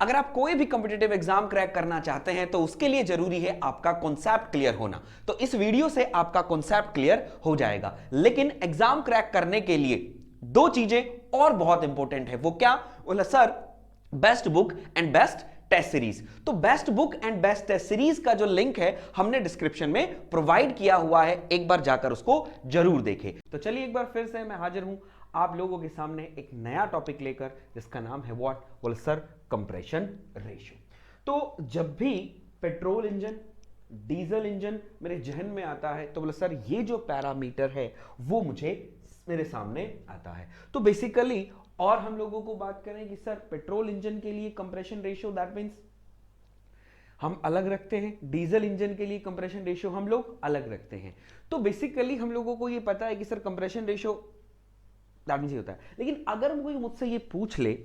अगर आप कोई भी कॉम्पिटिटिव एग्जाम क्रैक करना चाहते हैं तो उसके लिए जरूरी है आपका कॉन्सेप्ट क्लियर होना। तो इस वीडियो से आपका कॉन्सेप्ट क्लियर हो जाएगा। लेकिन एग्जाम क्रैक करने के लिए दो चीजें और बहुत इंपॉर्टेंट है। वो क्या? बोला sir best book and best test series. तो best book and best test series का जो लिंक है हमने डिस्क्रिप्शन में प्रोवाइड किया हुआ है, एक बार जाकर उसको जरूर देखें। तो चलिए एक बार फिर से मैं हाजिर हूं आप लोगों के सामने एक नया टॉपिक लेकर, जिसका नाम है व्हाट? बोले सर कंप्रेशन रेशियो। तो जब भी पेट्रोल इंजन, डीजल इंजन मेरे जहन में आता है तो बोले सर ये जो पैरामीटर है वो मुझे मेरे सामने आता है। तो बेसिकली और हम लोगों को बात करें कि सर पेट्रोल इंजन के लिए कंप्रेशन रेशियो दैट मींस हम अलग रखते हैं, डीजल इंजन के लिए कंप्रेशन रेशियो हम लोग अलग रखते हैं। तो बेसिकली हम लोगों को ये पता है कि sir compression ratio that means ये होता है। लेकिन अगर कोई मुझसे ये पूछ ले,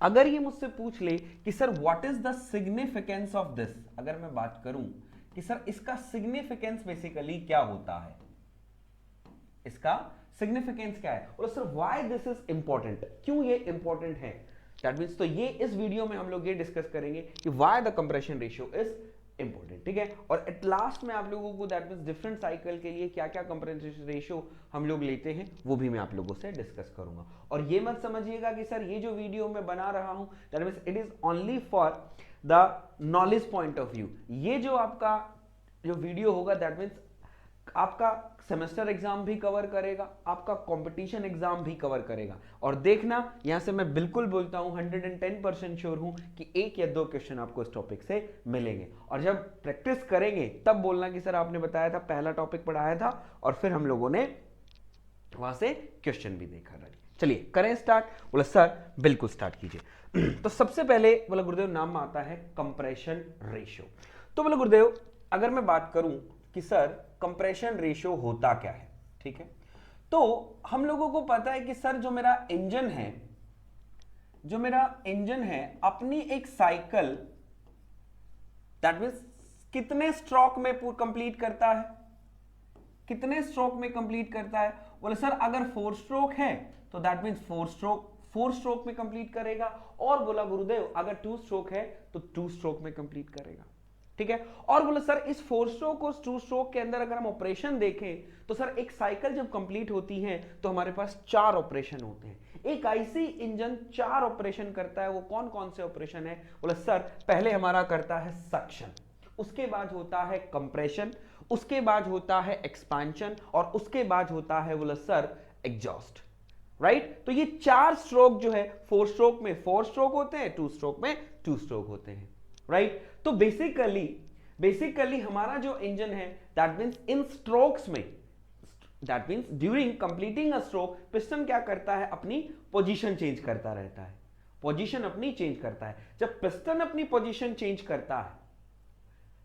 अगर ये मुझसे पूछ ले कि sir what is the significance of this, अगर मैं बात करूं कि सर इसका सिग्निफिकेंस बेसिकली क्या होता है, इसका सिग्निफिकेंस क्या है, और sir why this is important, क्यों ये इंपॉर्टेंट है, दैट मींस तो ये इस वीडियो में हम लोग ये डिस्कस करेंगे कि why the compression ratio is important. ठीक है, और एट लास्ट में आप लोगों को दैट मींस डिफरेंट साइकिल के लिए क्या क्या कंप्रेशन रेशियो हम लोग लेते हैं वो भी मैं आप लोगों से डिस्कस करूंगा। और ये मत समझिएगा कि सर ये जो वीडियो मैं बना रहा हूं that means it is only for the knowledge point of view. ये जो आपका जो वीडियो होगा दैट मींस आपका सेमेस्टर एग्जाम भी कवर करेगा, आपका कंपटीशन एग्जाम भी कवर करेगा। और देखना, यहां से मैं बिल्कुल बोलता हूं 110% श्योर हूं कि एक या दो क्वेश्चन आपको इस टॉपिक से मिलेंगे। और जब प्रैक्टिस करेंगे तब बोलना कि सर आपने बताया था, पहला टॉपिक पढ़ाया था और फिर हम लोगों ने वहां से क्वेश्चन भी देखा। चलिए करें स्टार्ट। बोला सर बिल्कुल स्टार्ट कीजिए। तो सबसे पहले बोला गुरुदेव नाम आता है कंप्रेशन रेशियो। तो बोला गुरुदेव अगर मैं बात करूं कि सर कंप्रेशन रेशियो होता क्या है, ठीक है, तो हम लोगों को पता है कि सर जो मेरा इंजन है अपनी एक साइकिल दैट मींस कितने स्ट्रोक में कंप्लीट करता है, कितने स्ट्रोक में कंप्लीट करता है। बोले सर अगर 4 स्ट्रोक है तो दैट मींस 4 स्ट्रोक में कंप्लीट करेगा। और बोला गुरुदेव अगर 2 स्ट्रोक है तो 2 स्ट्रोक में कंप्लीट करेगा। ठीक है, और बोला सर इस 4 स्ट्रोक और 2 स्ट्रोक के अंदर अगर हम ऑपरेशन देखें तो सर एक साइकिल जब कंप्लीट होती है तो हमारे पास 4 ऑपरेशन होते हैं। एक आईसी इंजन 4 ऑपरेशन करता है। वो कौन कौन से ऑपरेशन है? बोला सर पहले हमारा करता है सक्शन, उसके बाद होता है कंप्रेशन, उसके बाद होता है एक्सपांशन और उसके बाद होता है बोला सर एग्जॉस्ट। राइट, तो ये 4 स्ट्रोक जो है 4 स्ट्रोक में 4 स्ट्रोक होते हैं, 2 स्ट्रोक में 2 स्ट्रोक होते हैं। राइट, तो बेसिकली हमारा जो इंजन है दैट मींस इन स्ट्रोक्स में, that means during completing a stroke piston क्या करता है? अपनी पोजीशन चेंज करता रहता है, पोजीशन अपनी चेंज करता है। जब पिस्टन अपनी पोजीशन चेंज करता है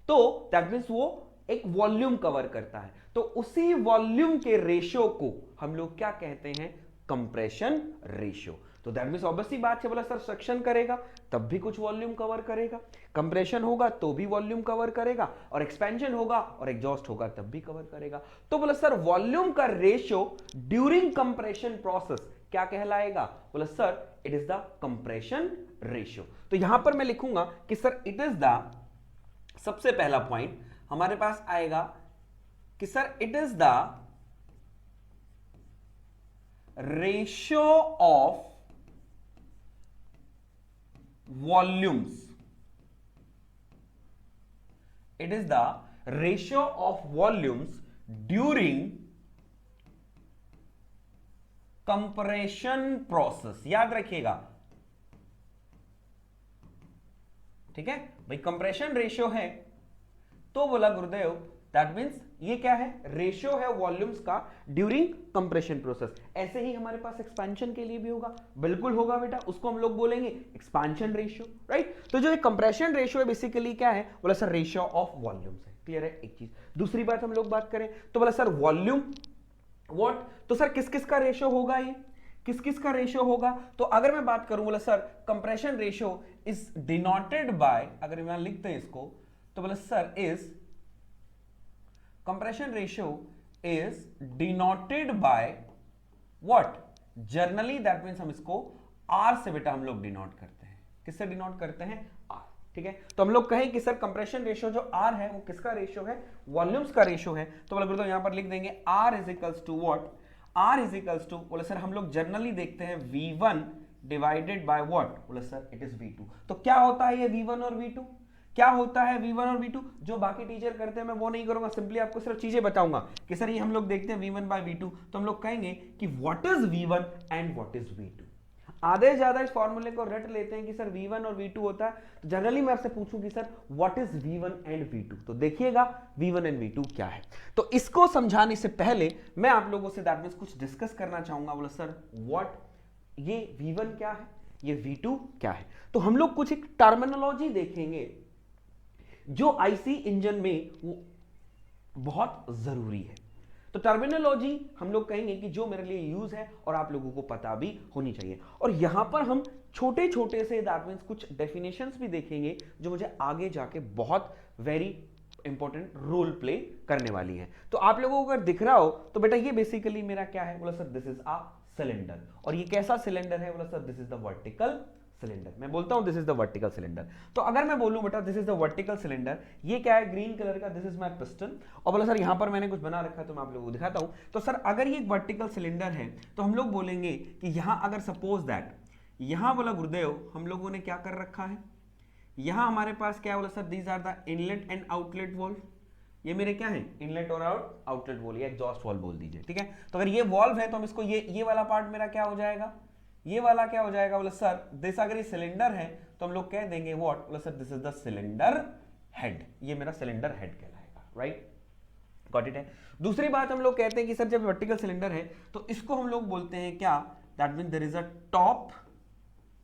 तो दैट मींस वो एक वॉल्यूम कवर करता है। तो उसी वॉल्यूम के रेशियो को हम लोग क्या कहते हैं? Compression ratio. तो दैट मींस ऑब्वियसली बात है, बोला सर सक्शन करेगा तब भी कुछ वॉल्यूम कवर करेगा, कंप्रेशन होगा तो भी वॉल्यूम कवर करेगा, और एक्सपेंशन होगा और एग्जॉस्ट होगा तब भी कवर करेगा। तो बोला सर वॉल्यूम का रेशियो ड्यूरिंग कंप्रेशन प्रोसेस क्या कहलाएगा? बोला sir it is the compression ratio. तो यहां पर मैं लिखूंगा कि सर इट इज द, सबसे पहला पॉइंट हमारे पास आएगा कि sir it is the ratio of volumes, it is the ratio of volumes during compression process। याद रखिएगा, ठीक है भाई, कंप्रेशन रेशियो है तो बोला गुरुदेव दैट मींस ये क्या है? रेशियो है वॉल्यूम्स का ड्यूरिंग कंप्रेशन प्रोसेस। ऐसे ही हमारे पास एक्सपेंशन के लिए भी होगा, बिल्कुल होगा बेटा, उसको हम लोग बोलेंगे एक्सपेंशन रेशियो। राइट, तो जो कंप्रेशन रेशियो है बेसिकली क्या है? बोला सर रेशियो ऑफ वॉल्यूम्स है। क्लियर है एक चीज। दूसरी बात हम लोग बात करें तो बोला सर वॉल्यूम व्हाट, तो सर किस किस का रेशियो होगा? ये किस किस का रेशियो होगा? तो अगर मैं बात करूं बोला sir compression ratio is denoted by, अगर यहां लिखते हैं इसको तो बोला sir is compression ratio is denoted by what? Generally that means हम इसको R से बेटा हम लोग डिनोट करते हैं। किससे डिनोट करते हैं? ठीक है। तो हम लोग कहें कि सर कंप्रेशन रेशियो जो R है वो किसका रेशियो है, वॉल्यूम्स का रेशियो है। तो बोला तो यहां पर लिख देंगे R is equals to what, R is equals to, बोले सर हम लोग जनरली देखते हैं V1 डिवाइडेड बाय व्हाट, बोले सर इट इज V2। तो क्या होता है ये V1 और V2, क्या होता है V1 और V2, जो बाकी टीचर करते हैं मैं वो नहीं करूंगा, सिंपली आपको सिर्फ चीजें बताऊंगा कि सर ये हम लोग देखते हैं V1 बाय V2, तो हम लोग कहेंगे कि what is V1 and what is V2। आधे से ज्यादा इस फॉर्मूले को रट लेते हैं कि सर V1 और V2 होता है, तो जनरली मैं आपसे पूछूं कि sir what is V1 and V2, तो देखिएगा V1 एंड V2 क्या है। तो इसको समझाने से पहले मैं आप लोगों से दैट मींस कुछ डिस्कस करना चाहूंगा। बोला सर व्हाट, ये V1 क्या है, ये V2 क्या है। तो हम लोग कुछ एक टर्मिनोलॉजी देखेंगे जो आईसी इंजन में वो बहुत जरूरी है। तो टर्मिनोलॉजी हम लोग कहेंगे कि जो मेरे लिए यूज है और आप लोगों को पता भी होनी चाहिए। और यहां पर हम छोटे छोटे से दैट मींस कुछ डेफिनेशंस भी देखेंगे जो मुझे आगे जाके बहुत वेरी इंपॉर्टेंट रोल प्ले करने वाली है। तो आप लोगों को अगर दिख रहा हो तो बेटा ये बेसिकली मेरा क्या है, बोला sir this is a cylinder. और ये कैसा सिलेंडर है, बोला sir this is the vertical cylinder. मैं बोलता हूं this is the vertical cylinder. तो अगर मैं बोलूं बेटा this is the vertical cylinder, ये क्या है ग्रीन कलर का, दिस इज माय पिस्टन। और बोला सर यहां पर मैंने कुछ बना रखा है तो मैं आप लोगों को दिखाता हूं। तो सर अगर ये एक वर्टिकल सिलेंडर है तो हम लोग बोलेंगे कि यहां अगर सपोज दैट यहां बोला गुरुदेव हम लोगों ने क्या कर रखा है, यहां हमारे पास क्या बोला sir these are the inlet and outlet valve. ये मेरे क्या है इनलेट और आउटलेट वॉल्व या एग्जॉस्ट वॉल्व बोल दीजिए, ठीक है। तो अगर ये वॉल्व है तो हम इसको ये वाला पार्ट मेरा क्या हो जाएगा, ये वाला क्या हो जाएगा, बोला सर दिस, अगर ये सिलेंडर है तो हम लोग कह देंगे व्हाट, बोला sir this is the cylinder head. ये मेरा सिलेंडर हेड कहलाएगा, राइट, गॉट इट है। दूसरी बात हम लोग कहते हैं कि सर जब वर्टिकल सिलेंडर है तो इसको हम लोग बोलते हैं क्या, that mean there is a top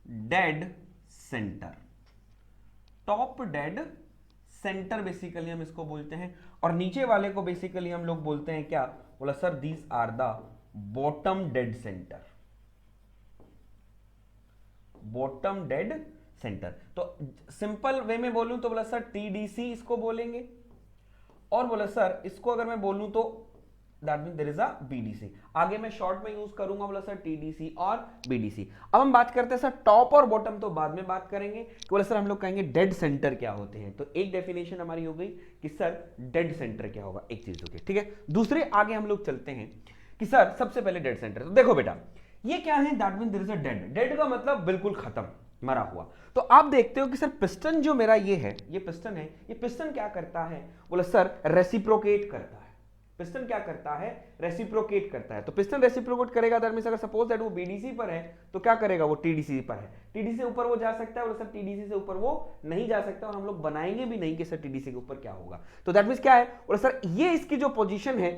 dead centre. Top dead centre basically हम इसको बोलते हैं। और नीचे वाले को बेसिकली हम लोग बोलते हैं क्या, बोला sir these are the bottom dead centre. Bottom dead centre. तो सिंपल वे में बोलूं तो बोला सर टीडीसी इसको बोलेंगे। और बोला सर इसको अगर मैं बोलूं तो that mean there is a BDC. आगे मैं शॉर्ट में यूज करूंगा बोला सर टीडीसी और बीडीसी। अब हम बात करते हैं सर टॉप और बॉटम, तो बाद में बात करेंगे कि बोला सर हम लोग कहेंगे डेड सेंटर क्या होते हैं। तो एक डेफिनेशन हमारी हो गई कि सर डेड सेंटर क्या होगा, एक चीज होगी, ठीक है। दूसरे आगे हम लोग चलते हैं कि सर सबसे पहले डेड सेंटर। तो देखो बेटा ये क्या है, that mean there is a dead. Dead का मतलब बिल्कुल खत्म, मरा हुआ। तो आप देखते हो कि सर पिस्टन जो मेरा ये है, ये पिस्टन है, ये पिस्टन क्या करता है, बोला सर रेसिप्रोकेट करता है। पिस्टन क्या करता है, रेसिप्रोकेट करता है। तो पिस्टन रेसिप्रोकेट करेगा, दैट मींस अगर सपोज दैट वो बीडीसी पर है तो क्या करेगा, वो टीडीसी पर है। टीडीसी से ऊपर वो जा सकता है, बोला सर टीडीसी से ऊपर वो नहीं जा सकता। और हम लोग बनाएंगे भी नहीं कि सर टीडीसी के ऊपर क्या होगा। तो दैट मींस क्या है, बोला सर ये इसकी जो पोजीशन है,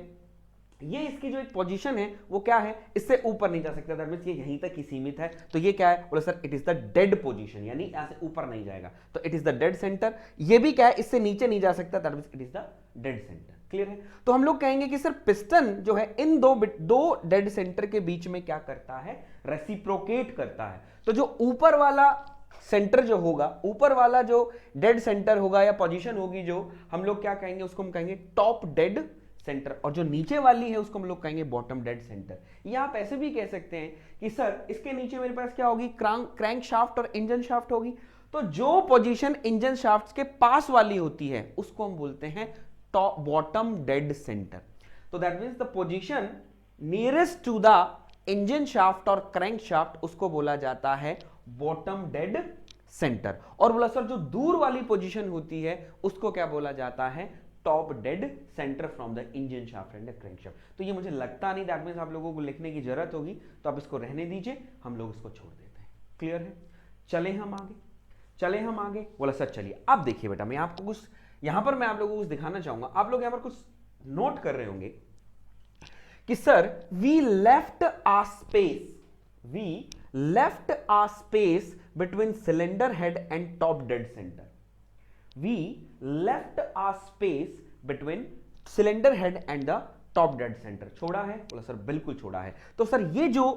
ये इसकी जो एक पोजीशन है वो क्या है, इससे ऊपर नहीं जा सकता। दैट मींस ये यहीं तक ही सीमित है। तो ये क्या है, बोला sir it is the dead position, यानी यहां से ऊपर नहीं जाएगा। तो it is the dead centre. ये भी क्या है, इससे नीचे नहीं जा सकता। That means it is the dead centre. Clear है। तो हम लोग कहेंगे कि सर पिस्टन जो है इन दो डेड सेंटर के बीच में क्या करता है, रेसिप्रोकेट करता है। तो जो ऊपर वाला सेंटर जो होगा, ऊपर वाला जो डेड सेंटर होगा या पोजीशन होगी, जो हम लोग क्या कहेंगे, उसको हम कहेंगे टॉप डेड सेंटर। और जो नीचे वाली है उसको हम लोग कहेंगे बॉटम डेड सेंटर। या आप ऐसे भी कह सकते हैं कि सर इसके नीचे मेरे पास क्या होगी, क्रैंक शाफ्ट और इंजन शाफ्ट होगी। तो जो पोजीशन इंजन शाफ्ट के पास वाली होती है उसको हम बोलते हैं टॉप बॉटम डेड सेंटर। तो that means the position nearest to the engine shaft और क्रैंक शाफ्ट उसको बोला जाता है बॉटम डेड सेंटर। और बोला सर जो दूर वाली पोजीशन होती है उसको क्या बोला जाता है, top dead centre from the engine shaft and the crankshaft. तो ये मुझे लगता नहीं दैट मींस आप लोगों को लिखने की जरूरत होगी, तो आप इसको रहने दीजिए, हम लोग इसको छोड़ देते हैं। क्लियर है। चले हम आगे। बोला सर चलिए अब देखिए बेटा, मैं आपको कुछ यहां पर मैं आप लोगों को कुछ दिखाना चाहूंगा। आप लोग यहां पर कुछ नोट कर रहे होंगे कि sir we left a space between cylinder head and top dead center. We left a space between cylinder head and the top dead center. छोड़ा है, बोला सर बिल्कुल छोड़ा है। तो सर ये जो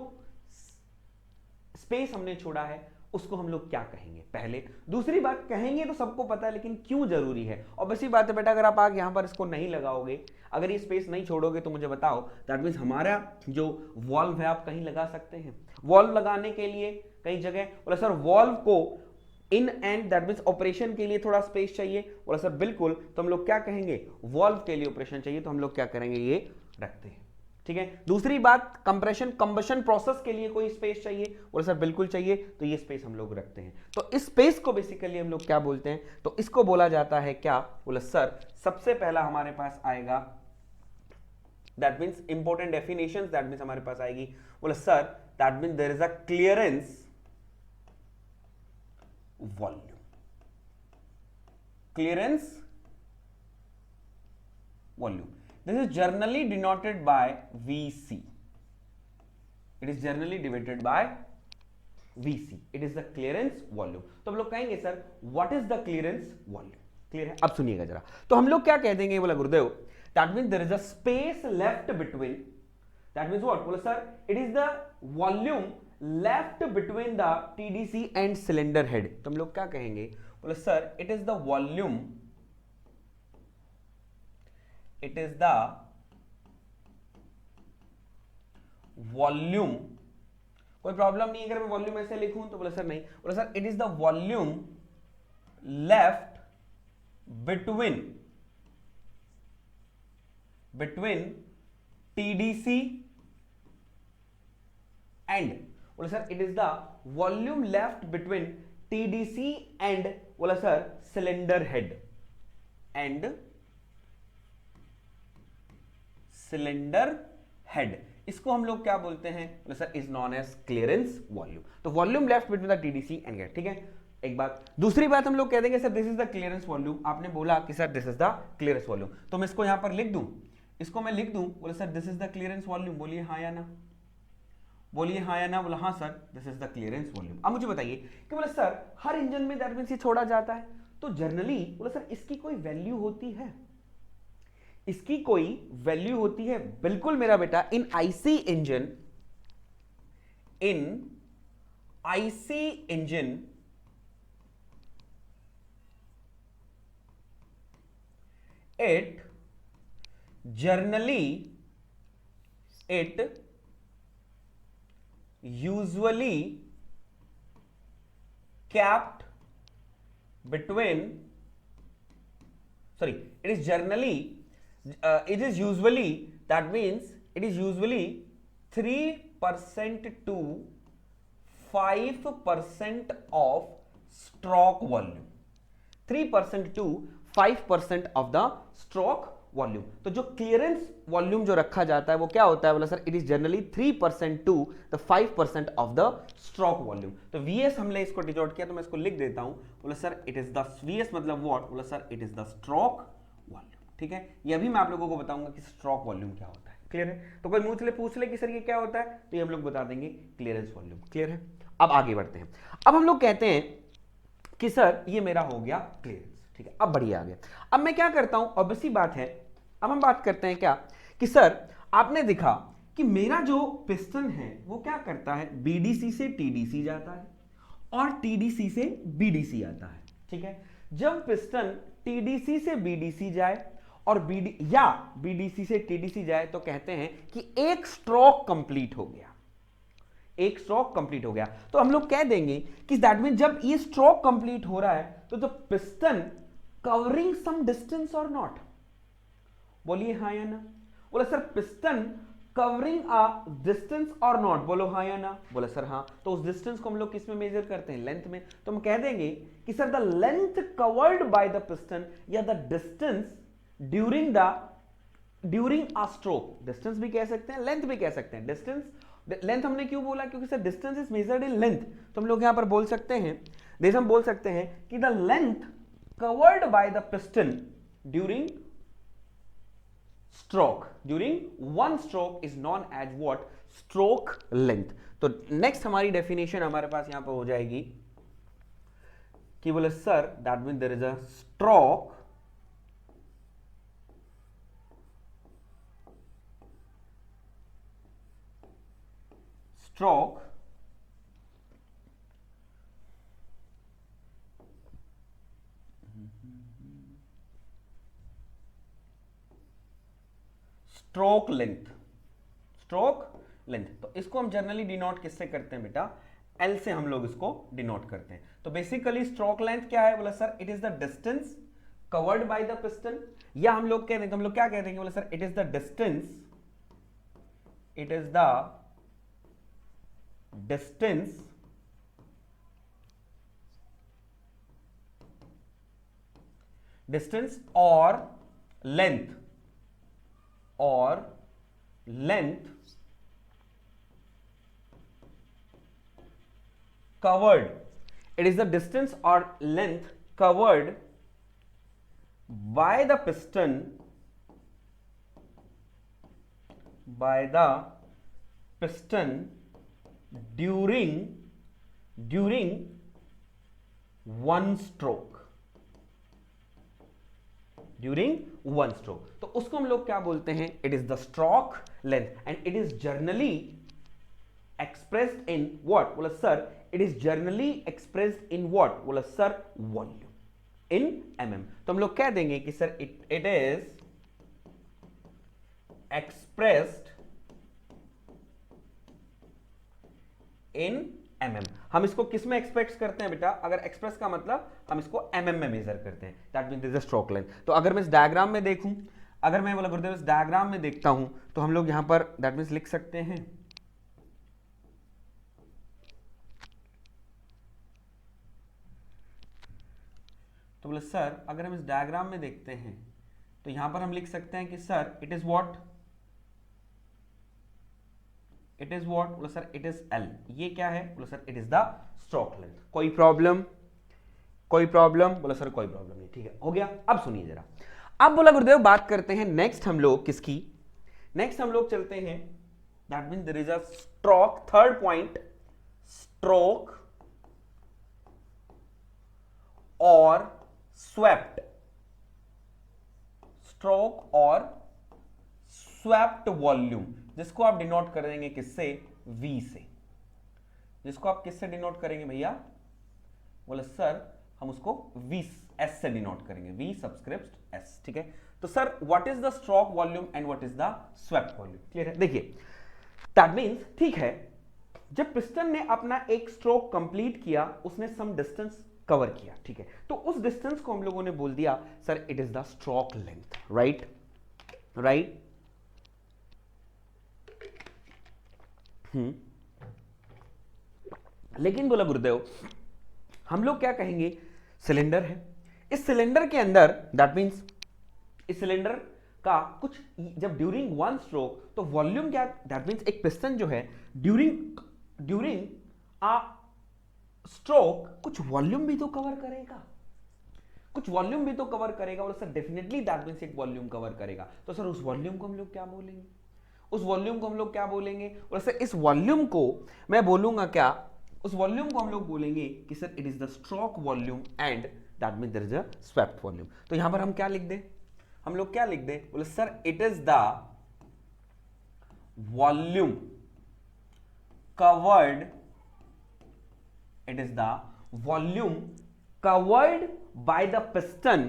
स्पेस हमने छोड़ा है उसको हम लोग क्या कहेंगे, पहले। दूसरी बात, कहेंगे तो सबको पता है, लेकिन क्यों जरूरी है। और बस बात है बेटा, अगर आप आगे यहां पर इसको नहीं लगाओगे, अगर ये स्पेस नहीं छोड़ोगे तो मुझे बताओ, दैट मींस हमारा जो वॉल्व है आप कहीं लगा सकते हैं। वॉल्व लगाने के लिए कई जगह, बोला सर वॉल्व को in and, that means operation के लिए थोड़ा स्पेस चाहिए। बोला सर बिल्कुल, तो हम लोग क्या कहेंगे, वॉल्व के लिए ऑपरेशन चाहिए, तो हम लोग क्या करेंगे, ये रखते हैं। ठीक है, दूसरी बात, कंप्रेशन कंबशन प्रोसेस के लिए कोई स्पेस चाहिए, बोला सर बिल्कुल चाहिए, तो ये स्पेस हम लोग रखते हैं। तो इस स्पेस को बेसिकली हम लोग क्या बोलते हैं, तो इसको बोला जाता है क्या, बोला सर सबसे पहला हमारे पास आएगा, that means important definitions, that means हमारे पास आएगी, बोला sir that means there is a clearance volume, clearance volume, this is generally denoted by VC, it is generally divided by VC, it is the clearance volume। तो हम लोग कहेंगे sir what is the clearance volume, clear है। अब सुनिएगा जरा, तो हम लोग क्या कह देंगे, बोला गुरुदेव that means there is a space left between, that means what, बोला sir it is the volume left between the TDC and cylinder head। तो हम लोग क्या कहेंगे, बोला sir it is the volume, it is the volume, कोई problem नहीं अगर मैं वॉल्यूम ऐसे लिखूं, तो बोला सर नहीं, बोला sir it is the volume left between TDC and, बोला sir it is the volume left between TDC and, बोला sir cylinder head and cylinder head, इसको हम लोग क्या बोलते हैं, बोले sir is known as clearance volume. तो volume left between the TDC and gate, ठीक है, एक बात। दूसरी बात हम लोग कह देंगे sir this is the clearance volume, आपने बोला कि sir this is the clearance volume, तो मैं इसको यहां पर लिख दूं, इसको मैं लिख दूं, बोले sir this is the clearance volume, बोलिए हाँ या ना, बोलिए हाँ या ना, बोला हाँ sir this is the clearance volume. अब मुझे बताइए कि बोले सर हर इंजन में दैट मींस ये छोड़ा जाता है, तो जनरली बोले सर इसकी कोई वैल्यू होती है, इसकी कोई वैल्यू होती है, बिल्कुल मेरा बेटा, in IC engine, in IC engine it usually kept between, sorry, it is generally it is usually, that means it is usually 3% to 5% of stroke volume, 3% to 5% of the stroke volume. तो जो clearance volume जो रखा जाता है वो क्या होता है, बोला sir it is generally 3% to the 5% of the stroke volume. तो वीएस हमने इसको डिनोट किया, तो मैं इसको लिख देता हूं, बोला sir it is the VS मतलब व्हाट, बोला sir it is the stroke volume. ठीक है, ये भी मैं आप लोगों को बताऊंगा कि स्ट्रोक वॉल्यूम क्या होता है, क्लियर है। तो कोई मुझसे पूछ ले कि सर ये क्या होता है, तो ये हम लोग बता देंगे क्लियरेंस वॉल्यूम, क्लियर है। अब आगे बढ़ते हैं, अब हम लोग कहते हैं कि सर ये मेरा हो गया क्लियरेंस, ठीक है। अब बढ़िया आ गया, अब मैं क्या करता हूं, ऑब्वियसली बात है, अब हम बात करते हैं क्या कि सर आपने देखा कि मेरा जो पिस्टन है वो क्या करता है, बीडीसी से टीडीसी जाता है और टीडीसी से बीडीसी आता है, ठीक है। जब पिस्टन टीडीसी से बीडीसी जाए और बीडीसी से टीडीसी जाए तो कहते हैं कि एक स्ट्रोक कंप्लीट हो गया, एक स्ट्रोक कंप्लीट हो गया। तो हम लोग कह देंगे कि दैट मीन जब ये स्ट्रोक कंप्लीट हो रहा है तो the piston covering some distance और नॉट, बोलिए हाँ या ना। बोला sir piston covering a distance और नॉट, बोलो हाँ या ना। बोला सर हाँ। तो उस डिस्टेंस को हम लोग किस में मेजर करते हैं, लेंथ में। तो हम कह देंगे कि sir the length covered by the piston या the distance during a stroke, distance भी कह सकते हैं लेंथ भी कह सकते हैं। डिस्टेंस लेंथ हमने क्यों बोला, क्योंकि sir distance is measured in length, तो हम लोग यहां पर बोल सकते हैं, जैसे हम बोल सकते हैं कि the length covered by the piston during stroke, during one stroke is known as what, stroke length। तो नेक्स्ट हमारी डेफिनेशन हमारे पास यहां पर हो जाएगी कि बोले sir that mean there is a stroke stroke length, stroke length. तो इसको हम जनरली डिनोट किससे करते हैं बेटा, एल से हम लोग इसको डिनोट करते हैं। तो बेसिकली स्ट्रोक लेंथ क्या है? बोला sir it is the distance covered by the piston, या हम लोग कह देंगे, हम लोग क्या कह देंगे? बोला sir it is the distance, it is the distance distance और length covered, it is the distance or length covered by the piston during one stroke, तो उसको हम लोग क्या बोलते हैं? It is the stroke length and it is generally expressed in what? बोला sir it is generally expressed in what? बोला sir volume in mm। तो हम लोग कह देंगे कि sir it is expressed in mm। हम इसको किस में एक्सप्रेस करते हैं बेटा? अगर एक्सप्रेस का मतलब हम इसको mm में मेजर करते हैं, that means this is stroke length. तो अगर मैं इस डायग्राम में देखूं, अगर मैं बोला गुरुदेव इस डायग्राम में देखता हूं, तो हम लोग यहां पर दैट मींस लिख सकते हैं, तो बोले सर अगर हम इस डायग्राम में देखते हैं तो यहां पर हम लिख सकते हैं कि sir it is what? It is what? बोला सर इट इज एल। ये क्या है? बोला sir it is the stroke length. कोई प्रॉब्लम? बोला सर कोई प्रॉब्लम नहीं, ठीक है, हो गया। अब सुनिए जरा, अब बोला गुरुदेव बात करते हैं नेक्स्ट हम लोग किसकी? नेक्स्ट हम लोग चलते हैं, that means there is a stroke, third point, stroke और स्वेप्ट, स्ट्रोक और स्वेप्ट वॉल्यूम, जिसको आप डिनोट कर देंगे किससे? V से। जिसको आप किससे डिनोट करेंगे भैया? बोले सर हम उसको V S से डिनोट करेंगे, V सबस्क्रिप्ट S, ठीक है। तो sir what is the stroke volume and what is the swept volume? Clear है? देखिए दैट मींस, ठीक है, जब पिस्टन ने अपना एक स्ट्रोक कंप्लीट किया, उसने सम डिस्टेंस कवर किया, ठीक है, तो उस डिस्टेंस को हम लोगों ने बोल दिया sir it is the stroke length, right? लेकिन बोला गुरुदेव हम लोग क्या कहेंगे? सिलेंडर है, इस सिलेंडर के अंदर दैट मींस इस सिलेंडर का कुछ जब ड्यूरिंग वन स्ट्रोक, तो वॉल्यूम क्या? दैट मींस एक पिस्टन जो है ड्यूरिंग अ स्ट्रोक कुछ वॉल्यूम भी तो कवर करेगा, बोला सर डेफिनेटली दैट मींस एक वॉल्यूम कवर करेगा। तो सर उस वॉल्यूम को हम लोग क्या बोलेंगे? बोला सर इस वॉल्यूम को मैं बोलूंगा क्या? उस वॉल्यूम को हम लोग बोलेंगे कि sir it is the stroke volume and that means there is a swept volume. तो यहां पर हम क्या लिख दें? बोले sir it is the volume covered, it is the volume covered by the piston,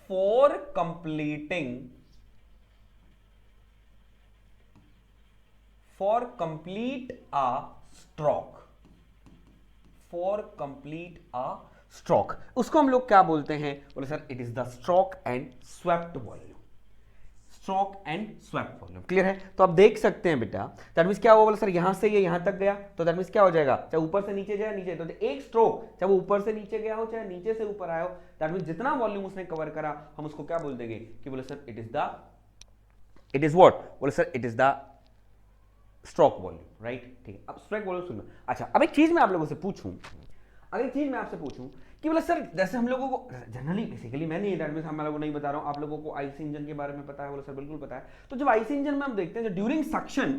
for completing a stroke, उसको हम लोग क्या बोलते हैं? बोले sir it is the stroke and swept volume, clear है? तो आप देख सकते हैं बेटा दैट मींस क्या होगा? बोले सर यहां से ये यहां तक गया, तो दैट मींस क्या हो जाएगा? चाहे ऊपर से नीचे जाए, नीचे, तो एक स्ट्रोक चाहे वो ऊपर से नीचे गया हो चाहे नीचे से ऊपर आया हो, दैट मींस जितना वॉल्यूम उसने कवर करा हम उसको क्या बोल देंगे? कि बोले सर इट इज व्हाट? बोले sir it is the stroke volume, right? ठीक है, अब स्ट्रोक वॉल्यूम सुनना। अच्छा, अब एक चीज मैं आप लोगों से पूछूं, कि बोले सर जैसे हम लोगों को जनरली बेसिकली मैं नहीं, दैट मींस हम लोगों को नहीं बता रहा हूं, आप लोगों को आईसी इंजन के बारे में पता है? बोले सर बिल्कुल पता है। तो जब आईसी इंजन में हम देखते हैं, जो ड्यूरिंग सक्शन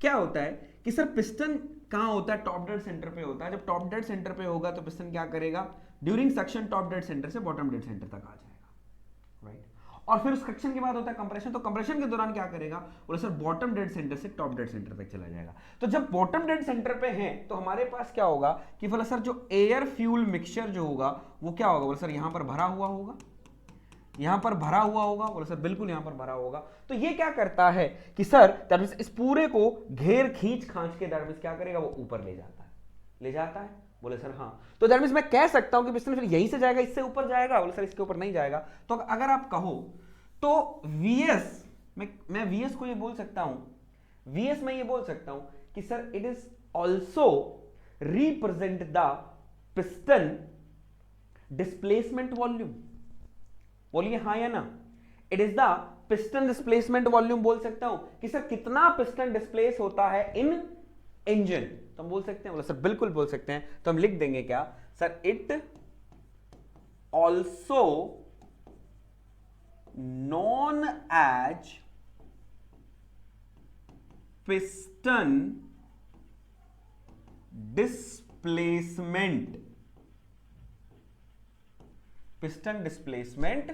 क्या होता है कि सर पिस्टन कहां होता है? टॉप डेड सेंटर पे होता है। जब टॉप डेड सेंटर पे होगा तो पिस्टन क्या करेगा? During suction top dead centre से बॉटम डेड सेंटर तक आ जाएगा, राइट? और फिर उस सक्शन के बाद होता है कंप्रेशन, तो कंप्रेशन के दौरान क्या करेगा? बोले सर बॉटम डेड सेंटर से टॉप डेड सेंटर तक चला जाएगा। तो जब बॉटम डेड सेंटर पे है तो हमारे पास क्या होगा कि बोले सर जो एयर फ्यूल मिक्सचर जो होगा वो क्या होगा? बोले सर यहां पर भरा हुआ होगा, यहां पर भरा हुआ होगा, बोले सर बिल्कुल यहां पर भरा होगा। तो ये क्या करता है कि सर दैट मींस इस पूरे को घेर खींच खांच के दैट मींस क्या करेगा, वो ऊपर ले जाता है, ले जाता है। बोले सर हाँ। तो दैट मींस मैं कह सकता हूं कि पिस्टन फिर यहीं से जाएगा, इससे ऊपर जाएगा, बोले सर इसके ऊपर नहीं जाएगा। तो अगर आप कहो तो VS मैं VS को ये बोल सकता हूं, VS मैं ये बोल सकता हूं कि sir it is also represent the piston displacement volume. बोलिए हाँ या ना। It is the piston displacement volume बोल सकता हूं कि सर कितना पिस्टन डिस्प्लेस होता है इन इंजन। तो हम बोल सकते हैं, बोले सर बिल्कुल बोल सकते हैं। तो हम लिख देंगे क्या sir, it also known as piston displacement, piston displacement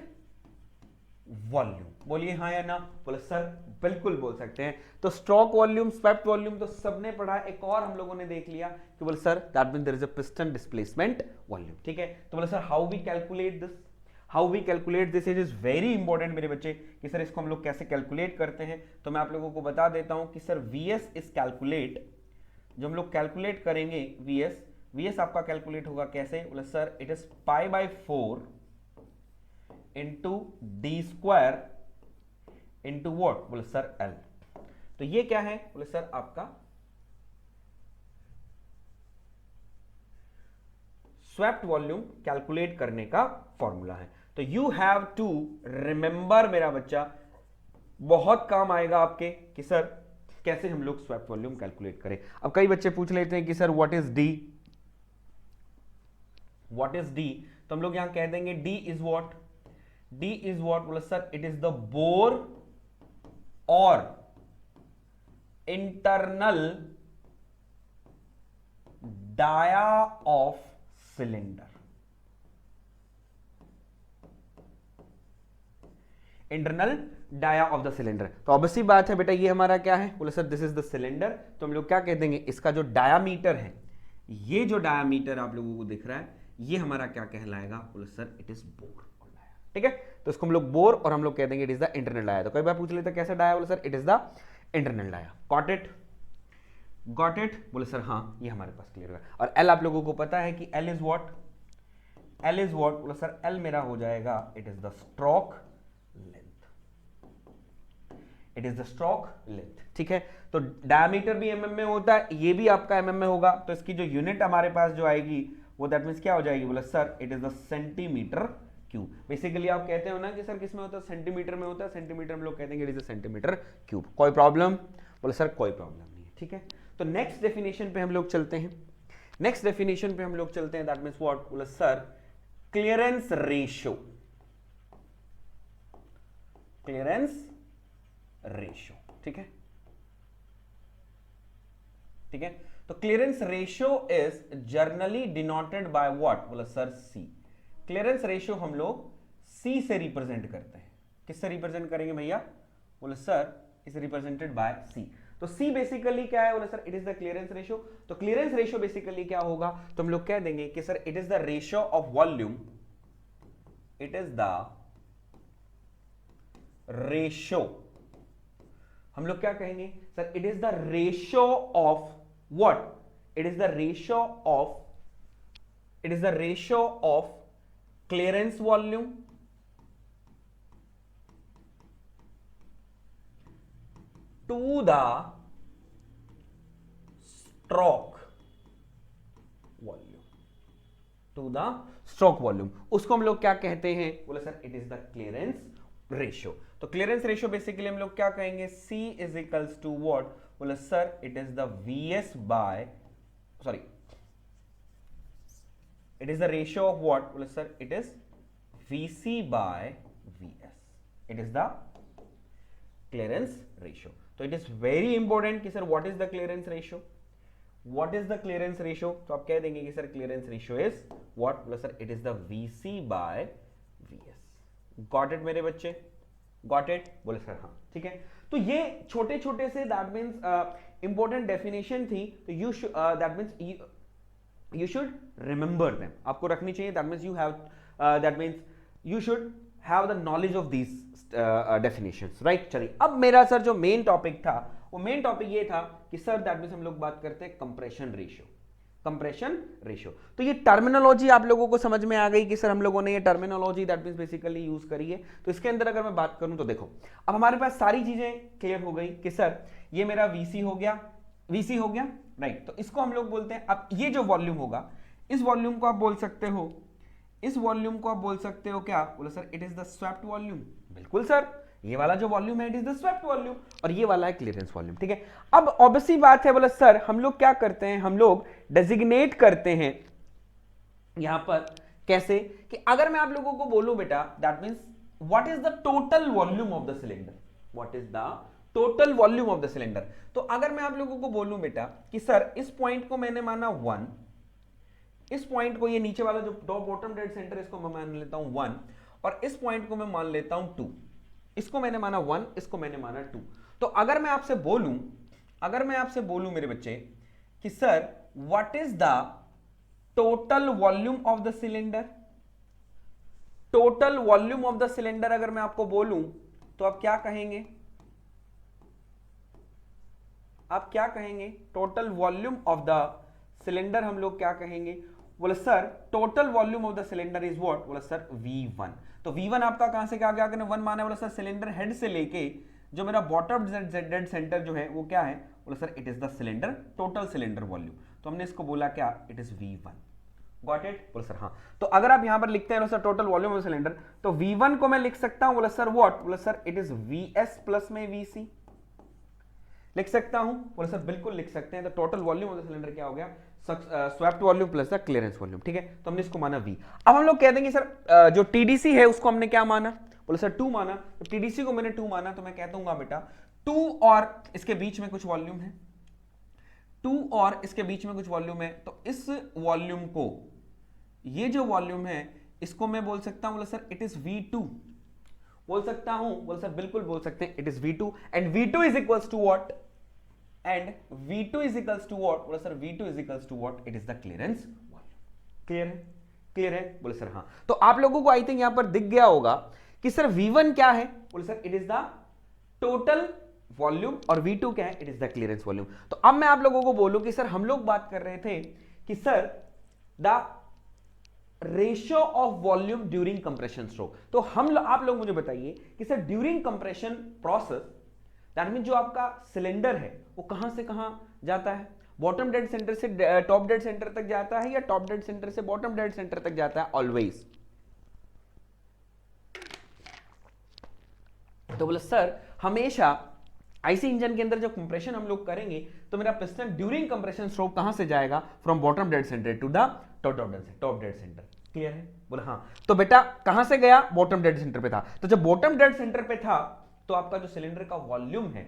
volume. बोलिए हाँ या ना। बोले सर बिल्कुल बोल सकते हैं। तो स्ट्रोक वॉल्यूम, स्वेप्ट वॉल्यूम तो सबने पढ़ा। एक और हम लोगों ने देख लिया कि बोले sir that means there is a piston displacement volume. ठीक है। तो बोले sir how we calculate this, how we calculate this is very important मेरे बच्चे कि सर इसको हम लोग कैसे कैलकुलेट करते हैं। तो मैं आप लोगों को बता देता हूं कि सर VS इज कैलकुलेट, जो हम लोग कैलकुलेट करेंगे VS आपका कैलकुलेट होगा कैसे। बोले sir it is π/4 into D square into what, बोले सर L। तो ये क्या है, बोले सर आपका स्वेप्ट वॉल्यूम कैलकुलेट करने का फॉर्मूला है। तो यू हैव टू रिमेंबर मेरा बच्चा, बहुत काम आएगा आपके कि सर कैसे हम लोग स्वेप्ट वॉल्यूम कैलकुलेट करें। अब कई बच्चे पूछ लेते हैं कि sir what is D, what is D। तो हम लोग यहां कह देंगे D is what, D is what, बोले sir it is the bore और internal dia of cylinder, internal dia of the cylinder. तो ऑब्वियसली बात है बेटा, ये हमारा क्या है, बोले sir this is the cylinder. तो हम लोग क्या कह देंगे, इसका जो डायामीटर है, ये जो डायामीटर आप लोगों को दिख रहा है, ये हमारा क्या कहलाएगा, बोले सर इट इज बोर। ठीक है। तो इसको हम लोग बोर और हम लोग कह देंगे it is the internal dia. तो कई बार पूछ लेते कैसे डाया, बोले sir it is the internal dia. Got it, got it, बोले सर हाँ, ये हमारे पास क्लियर है। और L आप लोगों को पता है कि L is what, L is what, बोले सर L मेरा हो जाएगा it is the stroke length, it is the stroke length. ठीक है। तो डायमीटर भी mm में होता है, ये भी आपका mm में होगा। तो इसकी जो यूनिट हमारे पास जो आएगी वो दैट मींस क्या हो जाएगी, बोले sir it is the centimetre cube. Basically आप कहते हो ना कि सर किस में होता है, सेंटीमीटर में होता है। सेंटीमीटर में लोग कहते हैं it is a centimetre cube. कोई प्रॉब्लम, बोले सर कोई प्रॉब्लम नहीं है। ठीक है। तो नेक्स्ट डेफिनेशन पे हम लोग चलते हैं, नेक्स्ट डेफिनेशन पे हम लोग चलते हैं। दैट मींस व्हाट, बोले sir clearance ratio, clearance ratio. ठीक है, ठीक है। तो clearance ratio is generally denoted by what, बोले सर C। क्लियरेंस रेशियो हम लोग C से रिप्रेजेंट करते हैं। किससे रिप्रेजेंट करेंगे भैया, बोले sir is represented by C। तो C बेसिकली क्या है, बोले sir it is the clearance ratio. तो क्लियरेंस रेशियो बेसिकली क्या होगा, तो हम लोग कह देंगे कि sir it is the ratio of volume, it is the ratio, हम लोग क्या कहेंगे sir, it is the ratio of what, it is the ratio of, it is the ratio of clearance volume to the stroke volume, to the stroke volume. उसको हम लोग क्या कहते हैं, बोले sir it is the clearance ratio. तो clearance ratio basically हम लोग क्या कहेंगे, C is equals to what, बोले sir it is the VS by, sorry it is the ratio of what, बोले sir it is VC by VS, it is the clearance ratio. तो it is very important कि sir what is the clearance ratio, what is the clearance ratio. तो आप कह देंगे कि sir clearance ratio is what, बोले sir it is the VC by VS। Got it मेरे बच्चे, गॉट इट, बोले सर हाँ। ठीक है। तो ये छोटे छोटे say that means important definition थी। तो you that means you should remember them, आपको रखनी चाहिए। That means you have that means you should have the knowledge of these definitions, right. चलिए अब मेरा सर जो मेन टॉपिक था वो मेन टॉपिक ये था कि सर दैट मींस हम लोग बात करते हैं कंप्रेशन रेशियो। कंप्रेशन रेशियो, तो ये टर्मिनोलॉजी आप लोगों को समझ में आ गई कि सर हम लोगों ने ये terminology that means basically use करी है। तो इसके अंदर अगर मैं बात करूं तो देखो अब हमारे पास सारी चीजें क्लियर हो गई कि सर ये मेरा वीसी हो गया, वीसी हो गया, राइट। तो इसको हम लोग बोलते हैं, अब ये जो वॉल्यूम होगा इस वॉल्यूम को आप बोल सकते हो, इस वॉल्यूम को आप बोल सकते हो क्या, बोलो sir it is the swept volume. बिल्कुल सर, ये वाला जो वॉल्यूम है it is the swept volume और ये वाला है क्लियरेंस वॉल्यूम, ठीक है। अब ऑब्वियसली बात है, बोला सर हम लोग क्या करते हैं, हम लोग डेजिग्नेट करते हैं यहां पर कैसे कि अगर मैं आप लोगों को बोलूं बेटा that means what is the total volume of the cylinder, what is the total volume of the cylinder. तो अगर मैं आप लोगों को बोलूं बेटा कि सर इस पॉइंट को मैंने माना 1, इस पॉइंट को, ये नीचे वाला जो टॉप बॉटम डेड सेंटर इसको मैं मान लेता हूं 1 और इस पॉइंट को मैं मान लेता हूं 2, इसको मैंने माना 1, इसको मैंने माना 2। तो अगर मैं आपसे बोलूं, अगर मैं आपसे बोलूं मेरे बच्चे कि sir what is the total volume of the cylinder, total volume of the cylinder अगर मैं आपको बोलूं तो आप क्या कहेंगे, आप क्या कहेंगे, total volume of the cylinder हम लोग क्या कहेंगे, बोले sir total volume of the cylinder is what, बोले सर V1। तो V1 आपका कहां से क्या गया, 1 माना, बोले सर सिलेंडर हेड से लेके जो मेरा बॉटम डेड सेंटर जो है वो क्या है, बोले sir it is the cylinder total cylinder volume. तो हमने इसको बोला क्या, it is V1। Got it, बोले सर हाँ। तो अगर आप यहां पर लिखते हैं sir total volume of cylinder, तो V1 को मैं लिख सकता हूं, बोले सर व्हाट, बोले sir it is VS plus में VC लिख सकता हूं, बोले सर बिल्कुल लिख सकते हैं। तो total volume of the cylinder क्या हो गया, swept volume plus the clearance volume, ठीक है। तो हमने इसको माना V। अब हम लोग कह देंगे सर जो TDC है उसको हमने क्या माना, बोले सर 2 माना। तो TDC को मैंने 2 माना तो मैं कह दूंगा बेटा 2 और इसके बीच में कुछ वॉल्यूम है, 2 और इसके बीच में कुछ वॉल्यूम है। तो इस वॉल्यूम को, ये जो वॉल्यूम है इसको मैं बोल सकता हूं, बोले सर इट इज V2 बोल सकता हूं, बोले सर बिल्कुल बोल सकते हैं, it is V2 and V2 is equals to what, and V2 is equals to what, बोले sir V2 is equals to what, it is the clearance volume. Clear है, क्लियर है, बोले सर हाँ। तो आप लोगों को आई थिंक यहां पर दिख गया होगा कि सर V1 क्या है, बोले sir it is the total volume और V2 क्या है, it is the clearance volume. तो अब मैं आप लोगों को बोलूं कि सर हम लोग बात कर रहे थे कि sir the ratio of volume during compression stroke. तो आप लोग मुझे बताइए कि sir during compression process that mean जो आपका सिलेंडर है वो कहां से कहां जाता है, बॉटम डेड सेंटर से टॉप डेड सेंटर तक जाता है या टॉप डेड सेंटर से बॉटम डेड सेंटर तक जाता है ऑलवेज। तो बोले सर हमेशा आईसी इंजन के अंदर जब कंप्रेशन हम लोग करेंगे तो मेरा पिस्टन ड्यूरिंग कंप्रेशन स्ट्रोक कहां से जाएगा, from bottom dead centre to the top dead centre. Clear है, बोले हाँ। तो बेटा कहां से गया, बॉटम डेड सेंटर पे था। तो जब बॉटम डेड सेंटर पे था तो आपका जो सिलेंडर का वॉल्यूम है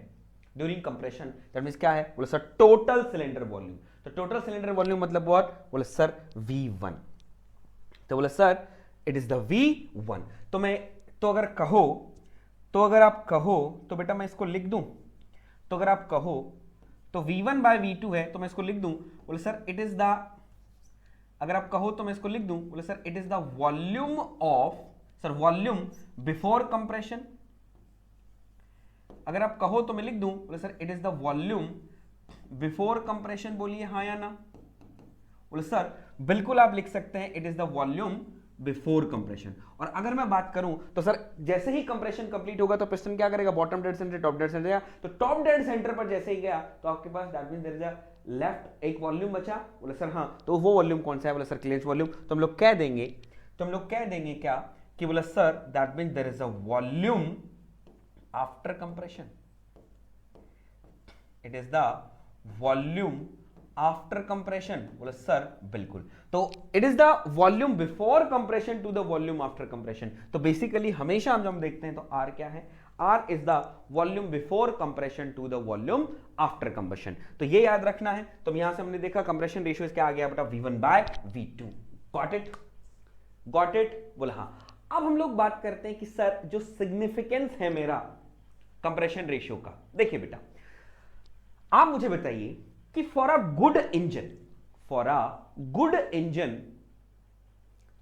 ड्यूरिंग कंप्रेशन दैट मींस क्या है, बोले सर टोटल सिलेंडर वॉल्यूम। तो टोटल सिलेंडर वॉल्यूम मतलब व्हाट, बोले सर V1। तो बोले sir it is the V1। तो मैं अगर कहो, तो अगर आप कहो तो बेटा मैं इसको लिख दूं, तो अगर आप कहो तो V1 बाय V2 है तो मैं इसको लिख दूं, बोले सर इट इज द, अगर आप कहो तो मैं इसको लिख दूं, बोले sir it is the volume of, sir volume before compression. अगर आप कहो तो मैं लिख दूं, बोले sir it is the volume before compression. बोलिए हाँ या ना, बोले सर बिल्कुल आप लिख सकते हैं it is the volume before compression. और अगर मैं बात करूं तो सर जैसे ही कंप्रेशन कंप्लीट होगा तो पिस्टन क्या करेगा, bottom dead centre top dead centre गया। तो टॉप डेड सेंटर पर जैसे ही गया तो आपके पास that means there is a left एक वॉल्यूम बचा। बोले सर हाँ, तो वो वॉल्यूम कौन सा है, बोले सर क्लियरेंस वॉल्यूम। तो हम लोग कह देंगे, क्या कि बोले sir that means there is a volume after compression, it is the volume after compression. बोले सर बिल्कुल। तो it is the volume before compression to the volume after compression. तो बेसिकली हमेशा हम जब देखते हैं तो R क्या है, R is the volume before compression to the volume after compression. तो ये याद रखना है। तो यहां से हमने देखा कंप्रेशन रेशियो क्या आ गया बेटा, V1 by V2। Got it, got it, बोला हाँ। अब हम लोग बात करते हैं कि सर जो सिग्निफिकेंस है मेरा कंप्रेशन रेशियो का। देखिए बेटा आप मुझे बताइए कि फॉर अ गुड इंजन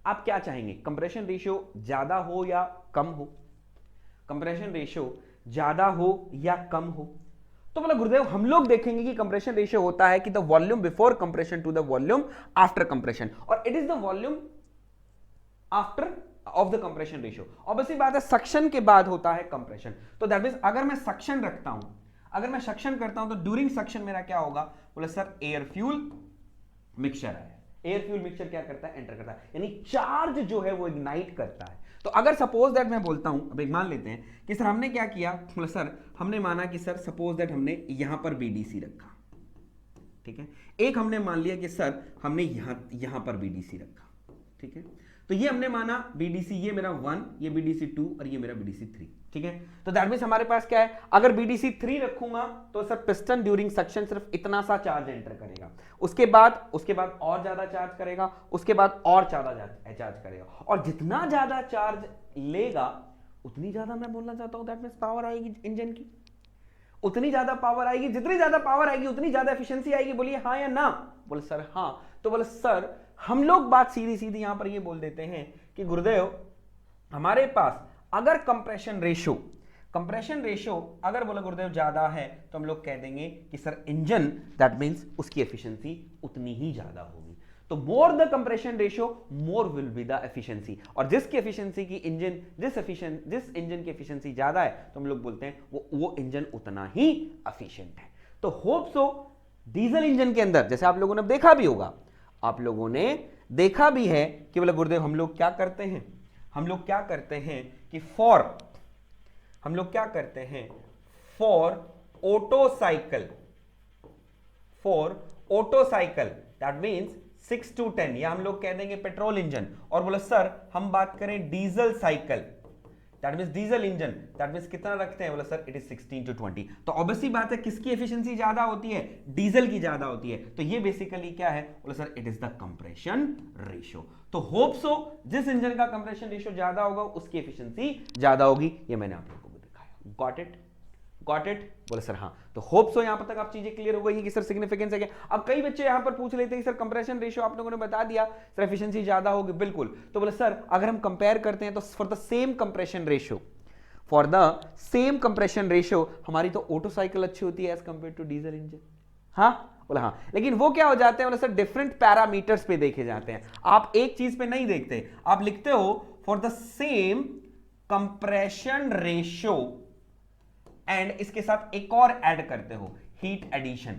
आप क्या चाहेंगे, कंप्रेशन रेशियो ज्यादा हो या कम हो, कंप्रेशन रेशियो ज्यादा हो या कम हो। तो बोला गुरुदेव हम लोग देखेंगे कि कंप्रेशन रेशियो होता है कि the volume before compression to the volume after compression, और it is the volume after of the compression ratio. Obviously बात है सक्शन के बाद होता है कंप्रेशन। तो दैट मींस अगर मैं सक्शन रखता हूं, अगर मैं सक्शन करता हूं तो ड्यूरिंग सक्शन मेरा क्या होगा, बोले सर एयर फ्यूल मिक्सचर है। एयर फ्यूल मिक्सचर क्या करता है, एंटर करता है, यानी चार्ज जो है वो इग्नाइट करता है। तो अगर सपोज दैट मैं बोलता हूं, अब एक मान लेते हैं कि सर हमने क्या किया, बोले सर हमने माना कि सर सपोज दैट हमने यहां पर बीडीसी रखा, ठीक है। एक हमने मान लिया कि सर हमने यहां पर बीडीसी रखा, ठीक है। तो ये हमने माना बीडीसी, ये मेरा 1, ये बीडीसी 2 और ये मेरा बीडीसी 3, ठीक है। तो दैट मींस हमारे पास क्या है, अगर बीडीसी 3 रखूंगा तो सर पिस्टन ड्यूरिंग सक्शन सिर्फ इतना सा चार्ज एंटर करेगा, उसके बाद और ज्यादा चार्ज करेगा, उसके बाद और ज्यादा चार्ज करेगा, और जितना ज्यादा चार्ज लेगा उतनी ज्यादा, मैं बोलना चाहता हूं दैट मींस पावर आएगी इंजन की, उतनी ज्यादा पावर आएगी, जितनी ज्यादा पावर आएगी उतनी ज्यादा एफिशिएंसी आएगी। बोलिए हाँ या ना, बोले सर हाँ। तो बोले सर हम लोग बात सीधी सीधी यहां पर ये बोल देते हैं कि गुरुदेव हमारे पास अगर कंप्रेशन रेशियो अगर बोले गुरुदेव ज्यादा है तो हम लोग कह देंगे कि सर इंजन, दैट मींस उसकी एफिशिएंसी उतनी ही ज्यादा होगी। तो more the compression ratio more will be the efficiency, और जिसकी एफिशिएंसी की इंजन जिस इंजन की एफिशिएंसी ज्यादा है तो हम लोग बोलते हैं वो इंजन उतना ही एफिशिएंट है। तो होप सो डीजल इंजन के अंदर जैसे आप लोगों ने देखा भी होगा, आप लोगों ने देखा भी है कि बोले गुरुदेव हम लोग क्या करते हैं, हम लोग क्या करते हैं कि for auto cycle that means 6 to 10, या हम लोग कह देंगे पेट्रोल इंजन, और बोले सर हम बात करें diesel cycle that means diesel engine, that means कितना रखते हैं, बोले सर इट इज 16 to 20। तो ऑब्वियसली बात है किसकी एफिशिएंसी ज्यादा होती है, डीजल की ज्यादा होती है। तो ये बेसिकली क्या है, बोले sir it is the compression ratio. तो होप सो जिस इंजन का कंप्रेशन रेशियो ज्यादा होगा उसकी एफिशिएंसी ज्यादा होगी, ये मैंने आप लोगों को भी दिखाया। गॉट इट, बोले सर हाँ। तो होप सो यहां पर तक आप चीजें क्लियर हो गई कि सर सिग्निफिकेंस है क्या। अब कई बच्चे यहां पर पूछ लेते हैं सर कंप्रेशन रेशियो आप लोगों ने बता दिया, सर एफिशिएंसी ज्यादा होगी, बिल्कुल। तो बोले सर अगर हम कंपेयर करते हैं तो for the same compression ratio हमारी तो ऑटो साइकिल अच्छी होती है as compared to diesel engine. हाँ बोला हाँ, लेकिन वो क्या हो जाते हैं, बोले सर डिफरेंट पैरामीटर्स पे देखे जाते हैं। आप एक चीज पे नहीं देखते, आप लिखते हो for the same compression ratio and इसके साथ एक और ऐड करते हो हीट एडिशन।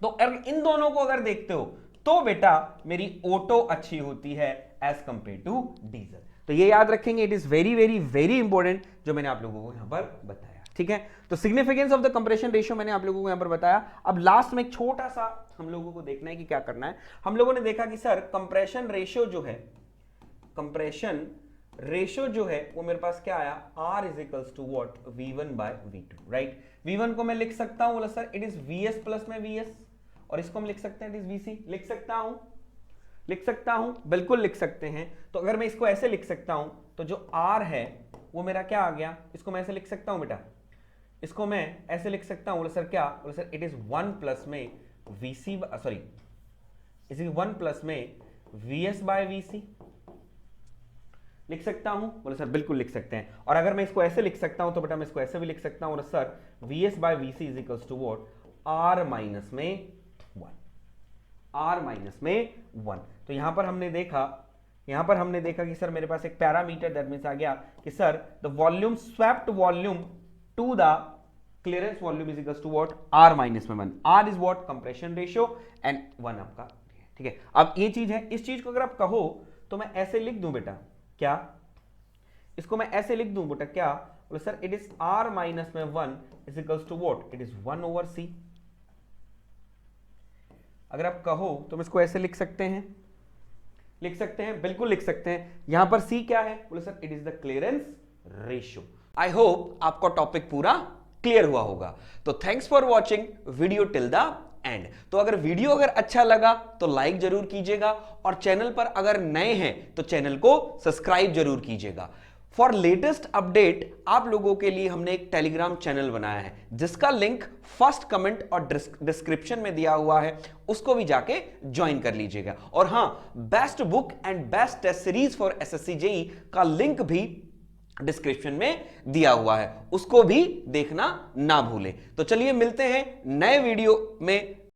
तो इन दोनों को अगर देखते हो तो बेटा मेरी ऑटो अच्छी होती है एज कंपेयर टू डीजल। तो ये याद रखेंगे, it is very very very important जो मैंने आप लोगों को यहां पर बताया, ठीक है। तो significance of the compression ratio मैंने आप लोगों को यहां पर बताया। अब लास्ट में एक छोटा सा हम लोगों को देखना है कि क्या करना है। हम लोगों ने देखा कि सर कंप्रेशन रेशियो जो है वो मेरे पास क्या आया, R is equals to what, V1 by V2, right. V1 को मैं लिख सकता हूं, बोला sir it is VS plus में VS, और इसको हम लिख सकते हैं इट इज VC। लिख सकता हूं, बिल्कुल लिख सकते हैं। तो अगर मैं इसको ऐसे लिख सकता हूं तो जो R है वो मेरा क्या आ गया, इसको मैं ऐसे लिख सकता हूं बेटा, इसको मैं ऐसे लिख सकता हूं, बोला सर क्या, बोला सर इट इज 1 प्लस में VC, sorry it is 1 plus में VS बाय VC लिख सकता हूं, बोले सर बिल्कुल लिख सकते हैं। और अगर मैं इसको ऐसे लिख सकता हूं तो बेटा मैं इसको ऐसे भी लिख सकता हूं, sir VS by VC is equals to what, R minus में 1। तो यहां पर हमने देखा कि सर मेरे पास एक पैरामीटर दैट मींस आ गया कि sir the volume swept volume to the clearance volume is equals to what, R minus में 1। R is what, compression ratio, and 1 आपका, ठीक है। अब ये चीज है, इस चीज को अगर आप कहो तो मैं ऐसे लिख दूं बेटा, क्या इसको मैं ऐसे लिख दूं बेटा, क्या, बोले sir it is R minus में 1 is equals to what, it is 1 over C। अगर आप कहो तो हम इसको ऐसे लिख सकते हैं, बिल्कुल लिख सकते हैं। यहां पर C क्या है, बोले sir it is the clearance ratio. I hope आपका टॉपिक पूरा क्लियर हुआ होगा। तो thanks for watching video till the end. तो अगर वीडियो अच्छा लगा तो लाइक जरूर कीजिएगा, और चैनल पर अगर नए हैं तो चैनल को सब्सक्राइब जरूर कीजिएगा। फॉर लेटेस्ट अपडेट आप लोगों के लिए हमने एक टेलीग्राम चैनल बनाया है जिसका लिंक फर्स्ट कमेंट और डिस्क्रिप्शन में दिया हुआ है, उसको भी जाके ज्वाइन कर लीजिएगा। और हां, best book and best test series for SSC JEE का लिंक भी डिस्क्रिप्शन में दिया हुआ है, उसको भी देखना ना भूलें। तो चलिए मिलते हैं नए वीडियो में।